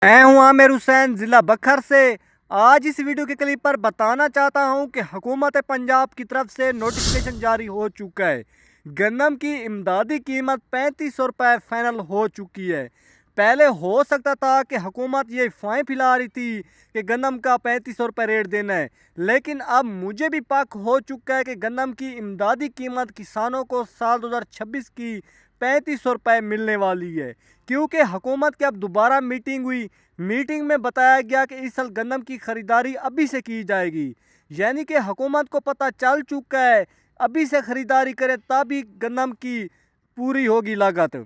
मैं हूं आमिर हुसैन ज़िला बखर से। आज इस वीडियो के क्लिप पर बताना चाहता हूं कि हुकूमत पंजाब की तरफ से नोटिफिकेशन जारी हो चुका है। गंदम की इमदादी कीमत 3500 रुपये फाइनल हो चुकी है। पहले हो सकता था कि हुकूमत ये फाइन फैला रही थी कि गंदम का 3500 रुपये रेट देना है, लेकिन अब मुझे भी पक हो चुका है कि गंदम की इमदादी कीमत किसानों को साल 2026 की 3500 रुपये मिलने वाली है। क्योंकि हुकूमत की अब दोबारा मीटिंग हुई। मीटिंग में बताया गया कि इस साल गंदम की ख़रीदारी अभी से की जाएगी, यानी कि हुकूमत को पता चल चुका है अभी से ख़रीदारी करे तभी गंदम की पूरी होगी लागत।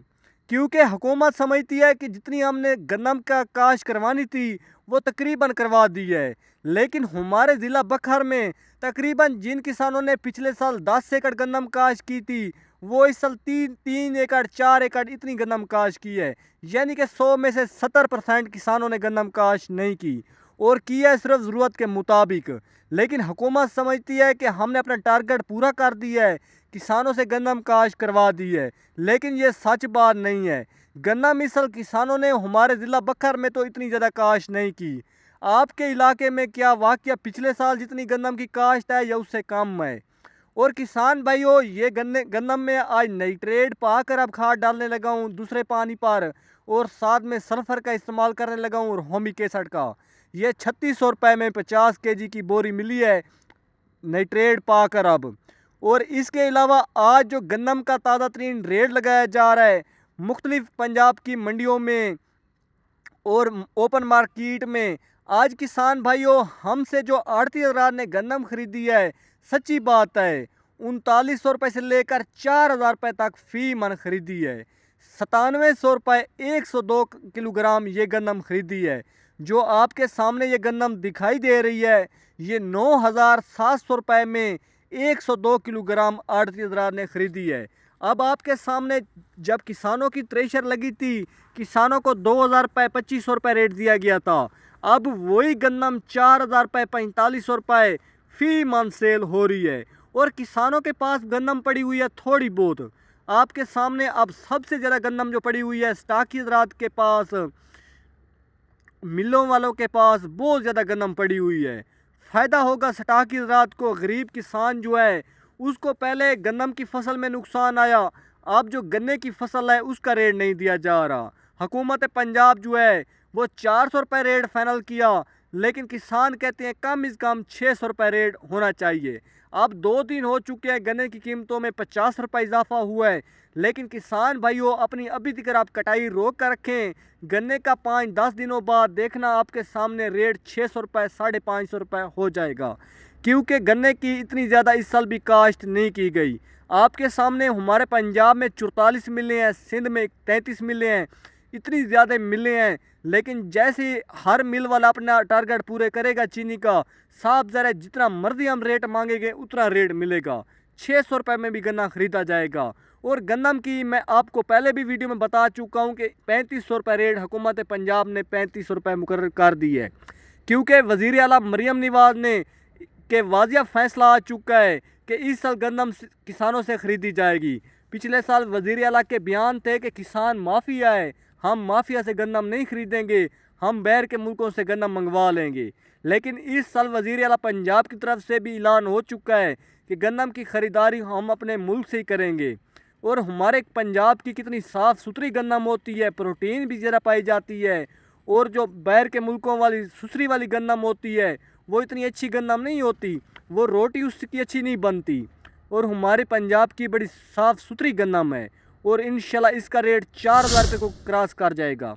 क्योंकि हुकूमत समझती है कि जितनी हमने गंदम का काश करवानी थी वो तकरीबन करवा दी है, लेकिन हमारे ज़िला बखर में तकरीबन जिन किसानों ने पिछले साल 10 एकड़ गंदम काश की थी वो इस साल 3 एकड़ 4 एकड़ इतनी गंदम काश की है। यानी कि 100 में से 70% किसानों ने गंदम काश नहीं की और किया है सिर्फ ज़रूरत के मुताबिक। लेकिन हुकूमत समझती है कि हमने अपना टारगेट पूरा कर दिया है, किसानों से गंदम काश करवा दी है, लेकिन ये सच बात नहीं है। गन्ना मिसल किसानों ने हमारे ज़िला बखर में तो इतनी ज़्यादा काश नहीं की। आपके इलाके में क्या वाक़या पिछले साल जितनी गंदम की काश्त है या उससे कम है? और किसान भाइयों, ये गन्नम में आज नाइट्रेट पाकर अब खाद डालने लगा हूँ दूसरे पानी पर, और साथ में सल्फ़र का इस्तेमाल करने लगा हूँ और होमिक एसिड का। ये 3600 रुपये में 50 केजी की बोरी मिली है नाइट्रेट पाकर अब। और इसके अलावा आज जो गन्नम का ताज़ा तरीन रेट लगाया जा रहा है मुख्तलिफ पंजाब की मंडियों में और ओपन मार्केट में, आज किसान भाइयों हमसे जो आड़ती हज़रात ने गंदम खरीदी है, सच्ची बात है 3900 रुपये से लेकर 4000 रुपये तक फ़ी मन खरीदी है। 9700 रुपये 102 किलोग्राम ये गंदम खरीदी है। जो आपके सामने ये गंदम दिखाई दे रही है ये 9700 रुपये में 102 किलोग्राम आड़ती हज़रात ने खरीदी है। अब आपके सामने जब किसानों की थ्रेशर लगी थी किसानों को 2000 रुपये 2500 रुपये रेट दिया गया था। अब वही गंदम 4000 रुपये 4500 रुपये फ़ी मन सेल हो रही है और किसानों के पास गंदम पड़ी हुई है थोड़ी बहुत। आपके सामने अब सबसे ज़्यादा गंदम जो पड़ी हुई है स्टाकी हज़रात के पास, मिलों वालों के पास बहुत ज़्यादा गंदम पड़ी हुई है। फ़ायदा होगा स्टाकी हज़रात को। गरीब किसान जो है उसको पहले गंदम की फसल में नुकसान आया, अब जो गन्ने की फसल है उसका रेट नहीं दिया जा रहा। हुकूमत पंजाब जो है वो 400 रुपये रेट फाइनल किया, लेकिन किसान कहते हैं कम से कम 600 रुपये रेट होना चाहिए। अब 2 दिन हो चुके हैं गन्ने की कीमतों में 50 रुपये इजाफा हुआ है, लेकिन किसान भाइयों अपनी अभी तक आप कटाई रोक कर रखें। गन्ने का 5-10 दिनों बाद देखना आपके सामने रेट 600 रुपये 550 रुपये हो जाएगा, क्योंकि गन्ने की इतनी ज़्यादा इस साल भी काश्त नहीं की गई। आपके सामने हमारे पंजाब में 44 मिले हैं, सिंध में 33 मिले हैं, इतनी ज़्यादा मिले हैं, लेकिन जैसे हर मिल वाला अपना टारगेट पूरे करेगा चीनी का, साफ ज़रा जितना मर्जी हम रेट मांगेंगे उतना रेट मिलेगा। 600 रुपये में भी गन्ना ख़रीदा जाएगा। और गंदम की मैं आपको पहले भी वीडियो में बता चुका हूँ कि 3500 रुपये रेट हुकूमत पंजाब ने 3500 रुपये मुकर्रर कर दी है, क्योंकि वज़ीर आला मरियम नवाज़ ने के वाजिया फ़ैसला आ चुका है कि इस साल गंदम किसानों से ख़रीदी जाएगी। पिछले साल वज़ीर आला के बयान थे कि किसान माफिया है, हम माफिया से गंदम नहीं खरीदेंगे, हम बैर के मुल्कों से गंदम मंगवा लेंगे। लेकिन इस साल वज़ीर आला पंजाब की तरफ से भी ऐलान हो चुका है कि गंदम की ख़रीदारी हम अपने मुल्क से ही करेंगे। और हमारे पंजाब की कितनी साफ़ सुथरी गंदम होती है, प्रोटीन भी ज़रा पाई जाती है, और जो बैर के मुल्कों वाली सुसरी वाली गंदम होती है वो इतनी अच्छी गंदम नहीं होती, वो रोटी उसकी अच्छी नहीं बनती। और हमारे पंजाब की बड़ी साफ़ सुथरी गंदम है और इंशाल्लाह इसका रेट 4000 रुपये को क्रॉस कर जाएगा।